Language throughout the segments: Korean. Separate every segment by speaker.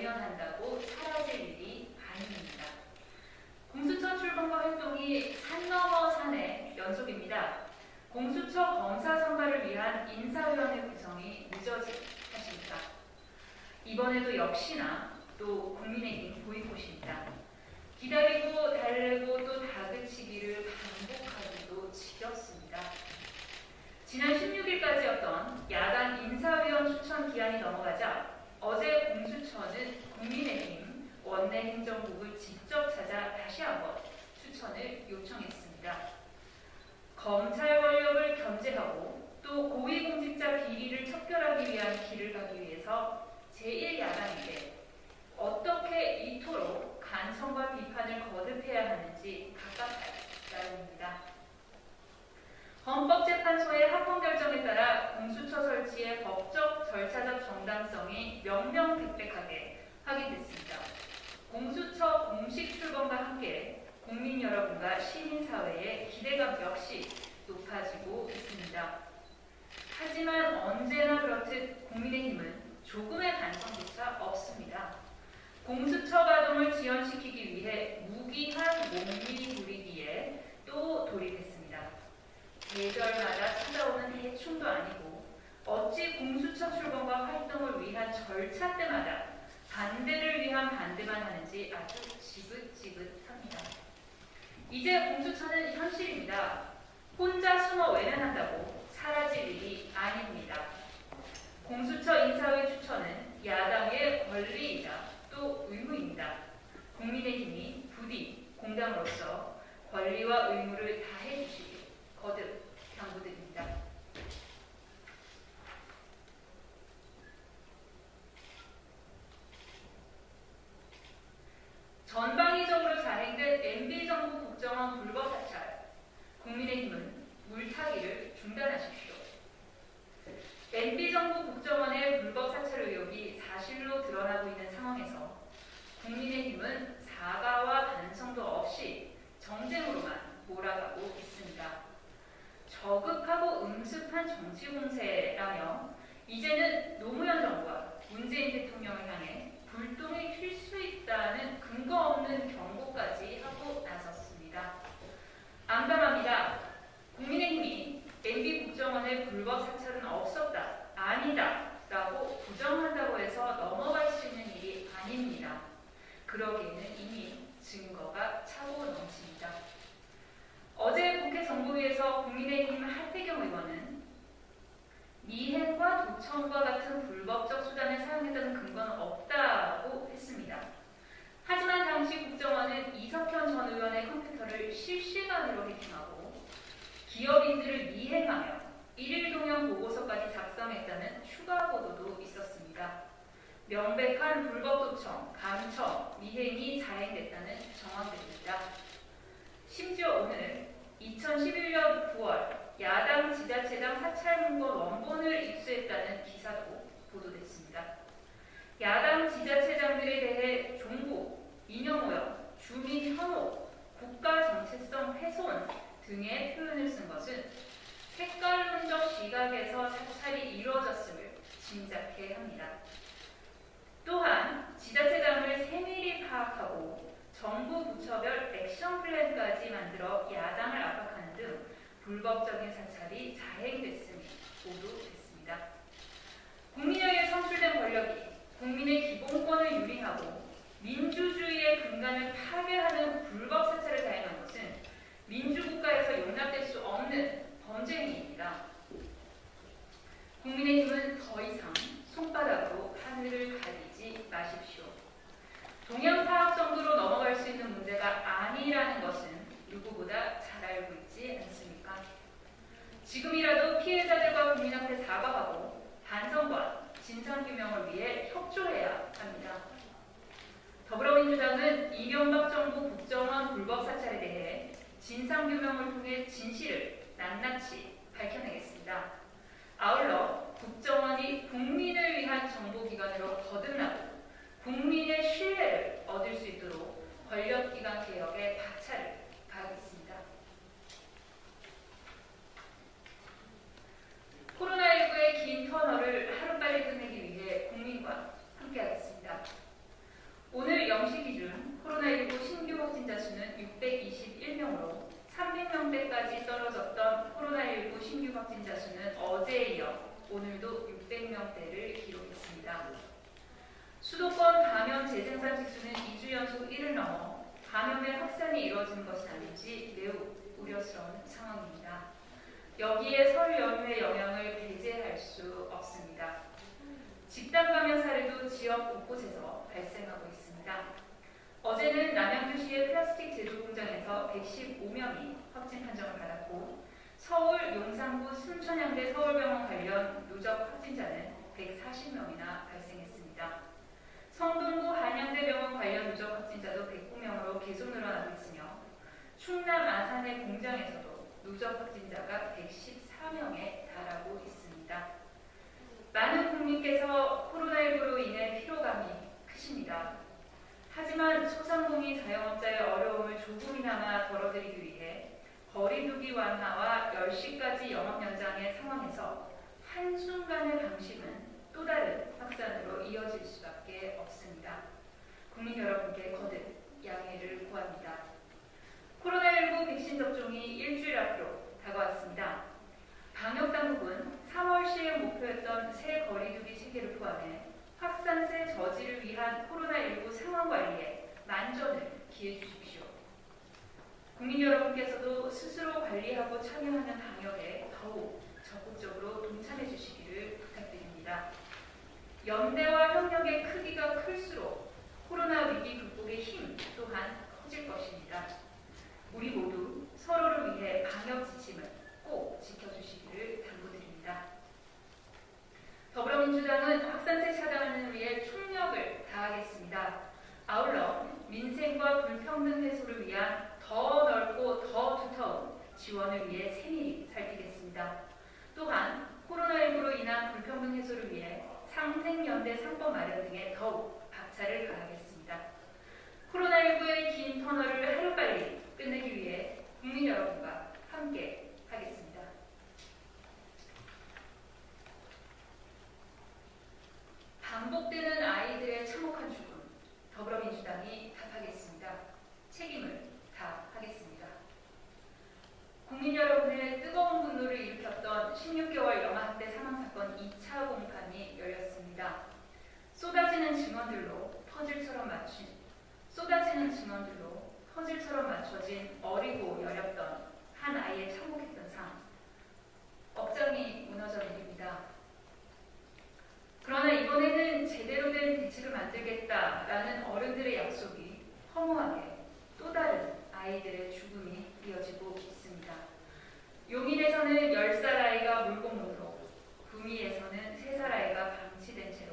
Speaker 1: 외면한다고 사라질 일이 아닙니다. 공수처 출범과 활동이 산 넘어 산의 연속입니다. 공수처 검사 선발을 위한 인사위원회 구성이 늦어진 탓입니다. 이번에도 역시나 또 국민의힘 보이콧입니다. 기다리고 달래고 또 다그치기를 반복하기도 지겹습니다. 지난 16일까지였던 야당 인사위원 추천 기한이 넘어가자 어제 공수처는 국민의힘 원내행정국을 직접 찾아 다시 한번 추천을 요청했습니다. 검찰 권력을 견제하고 또 고위공직자 비리를 척결하기 위한 길을 가기 위해서 제1야당에게 어떻게 이토록 간청과 비판을 거듭해야 하는지 갑갑할 따름입니다. 헌법재판소의 합헌 결정에 따라 공수처 설치의 법적 절차적 정당성이 명명백백하게 확인됐습니다. 공수처 공식 출범과 함께 국민 여러분과 시민사회의 기대감 역시 높아지고 있습니다. 하지만 언제나 그렇듯 국민의힘은 조금의 반성조차 없습니다. 공수처 가동을 지연시키기 위해 무기한 몸이 부리기에 또 돌입했습니다. 계절마다 찾아오는 해충도 아니고 어찌 공수처 출범과 활동을 위한 절차 때마다 반대를 위한 반대만 하는지 아주 지긋지긋합니다. 이제 공수처는 현실입니다. 혼자 숨어 외면한다고 사라질 일이 아닙니다. 공수처 인사위 추천은 야당의 권리이자 또 의무입니다. 국민의힘이 부디 공당으로서 권리와 의무를 다해 주시길 거듭 당부드립니다. 전방위적으로 자행된 MB정부 국정원 불법 사찰, 국민의힘은 물타기를 중단하십시오. MB정부 국정원의 불법 사찰 의혹이 사실로 드러나고 있는 상황에서 국민의힘은 사과와 반성도 없이 정쟁으로만 몰아가고 있습니다. 저급하고 음습한 정치 공세라며 이제는 노무현 정부와 문재인 대통령을 향해 불똥이 튈 수 있다는 근거 없는 경고까지 하고 나섰습니다. 암담합니다. 국민의힘이 MB 국정원의 불법 사찰은 없었다, 아니다 라고 부정한다고 해서 넘어갈 수 있는 일이 아닙니다. 그러기에는 이미 증거가 차고 넘칩니다. 어제 국회 정보위에서 국민의힘 하태경 의원은 미행과 도청과 같은 불법적 수단을 사용했다는 근거는 없다고 했습니다. 하지만 당시 국정원은 이석현 전 의원의 컴퓨터를 실시간으로 해킹하고 기업인들을 미행하며 일일 동향 보고서까지 작성했다는 추가 보도도 있었습니다. 명백한 불법 도청, 감청, 미행이 자행됐다는 정황들입니다. 심지어 오늘 2011년 9월 야당 지자체장 사찰 문건 원본을 입수했다는 기사도 보도됐습니다. 야당 지자체장들에 대해 종부, 이념오염, 주민 혐오, 국가 정체성 훼손 등의 표현을 쓴 것은 색깔론적 시각에서 사찰이 이루어졌음을 짐작케 합니다. 또한 지자체장을 세밀히 파악하고 정부 부처별 액션 플랜까지 만들어 야당을 압박하는 등 불법적인 사찰이 자행됐음이 보도됐습니다. 국민에게 선출된 권력이 국민의 기본권을 유린하고 민주주의의 근간을 파괴하는 불법 사찰을 자행한 것은 민주국가에서 용납될 수 없는 범죄 행위입니다. 국민의힘은 더 이상 손바닥으로 하늘을 가리지 마십시오. 동향 파악 정도로 넘어갈 수 있는 문제가 아니라는 것은 누구보다 잘 알고 있지 않습니까? 지금이라도 피해자들과 국민 앞에 사과하고 반성과 진상규명을 위해 협조해야 합니다. 더불어민주당은 이명박 정부 국정원 불법 사찰에 대해 진상규명을 통해 진실을 낱낱이 밝혀내겠습니다. 아울러 국정원이 국민을 위한 정보기관으로 거듭나고 국민의 신뢰를 얻을 수 있도록 권력기관 개혁에 박차를 가하겠습니다. 코로나19의 긴 터널을 하루빨리 끝내기 위해 국민과 함께하겠습니다. 2명대를 기록했습니다. 수도권 감염 재생산 지수는 2주 연속 1을 넘어 감염의 확산이 이뤄지는 것은 아닌지 매우 우려스러운 상황입니다. 여기에 설 연휴의 영향을 배제할 수 없습니다. 집단 감염 사례도 지역 곳곳에서 발생하고 있습니다. 어제는 남양주시의 플라스틱 제조 공장에서 115명이 확진 판정을 받았고 서울 용산구 순천향대 서울병원 관련 누적 확진자는 140명이나 발생했습니다. 성동구 한양대병원 관련 누적 확진자도 109명으로 계속 늘어나고 있으며 충남 아산의 공장에서도 누적 확진자가 114명에 달하고 있습니다. 많은 국민께서 코로나19로 인해 피로감이 크십니다. 하지만 소상공인 자영업자의 어려움을 조금이나마 덜어드리기 위해 거리두기 완화와 10시까지 영업 연장의 상황에서 한순간의 방심은 또 다른 확산으로 이어질 수밖에 없습니다. 국민 여러분께 거듭 양해를 구합니다. 코로나19 백신 접종이 일주일 앞으로 다가왔습니다. 방역당국은 3월 시행 목표였던 새 거리두기 체계를 포함해 확산세 저지를 위한 코로나19 상황 관리에 만전을 기해 주십시오. 국민 여러분께서도 스스로 관리하고 참여하는 방역에 더욱 적극적으로 동참해 주시기를 부탁드립니다. 연대와 협력의 크기가 클수록 코로나 위기 극복의 힘 또한 커질 것입니다. 우리 모두 서로를 위해 방역 지침을 꼭 지켜주시기를 당부드립니다. 더불어민주당은 확산세 차단을 위해 총력을 다하겠습니다. 아울러 민생과 불평등 해소를 위한 더 넓고 더 두터운 지원을 위해 세밀히 살피겠습니다. 또한 코로나19로 인한 불평등 해소를 위해 상생연대 상법 마련 등에 더욱 박차를 가하겠습니다. 코로나19의 긴 터널을 하루빨리 끝내기 위해 국민 여러분과 함께 하겠습니다. 반복되는 아이들의 참혹한 죽음, 더불어민주당이 답하겠습니다. 책임을 다하겠습니다. 국민 여러분의 뜨거운 분노를 일으켰던 16개월 영아학대 사망사건 2차 공판이 열렸습니다. 쏟아지는 증언들로 퍼즐처럼 맞춰진 어리고 여렸던 한 아이의 참혹했던 삶, 억장이 무너져 내립니다. 그러나 이번에는 제대로 된 대책을 만들겠다라는 어른들의 약속이 허무하게 또 다른 아이들의 죽음이 이어지고 있습니다. 용인에서는 10살 아이가 물공로로, 구미에서는 3살 아이가 방치된 채로,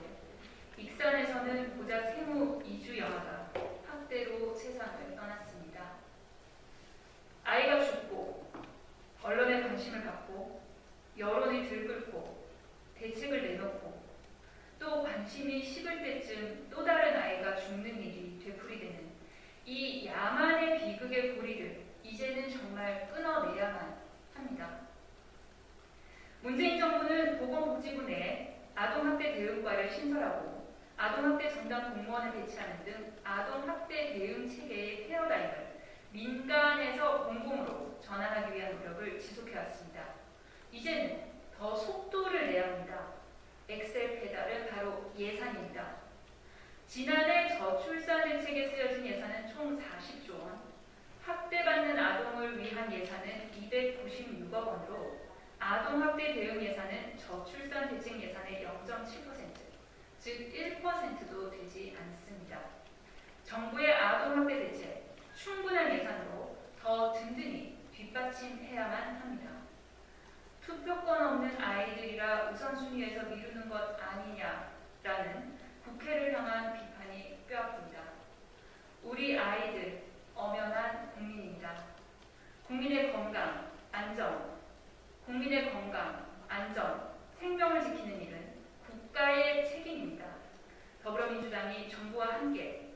Speaker 1: 익산에서는 고작 생후 2주 영아가 학대로 세상을 떠났습니다. 아이가 죽고 언론의 관심을 받고 여론이 들끓고 대책을 내놓고 또 관심이 식을 때쯤 또 다른 아이가 죽는 일이 되풀이되는 이 야만의 비극의 고리를 이제는 정말 끊어내야만 합니다. 문재인 정부는 보건복지부 내에 아동학대 대응과를 신설하고 아동학대 전담 공무원을 배치하는 등 아동학대 대응 체계의 패러다임을 민간에서 공공으로 전환하기 위한 노력을 지속해왔습니다. 이제는 더 속도를 내야 합니다. 엑셀 페달은 바로 예산입니다. 지난해 저출산 대책에 쓰여진 예산은 총 40조 원, 학대받는 아동을 위한 예산은 296억 원으로 아동학대 대응 예산은 저출산 대책 예산의 0.7%, 즉 1%도 되지 않습니다. 정부의 아동학대 대책, 충분한 예산으로 더 든든히 뒷받침해야만 합니다. 투표권 없는 아이들이라 우선순위에서 미루는 것 아니냐라는 국회를 향한 비판이 뼈아픕니다. 우리 아이들, 엄연한 국민입니다. 국민의 건강, 안전, 생명을 지키는 일은 국가의 책임입니다. 더불어민주당이 정부와 함께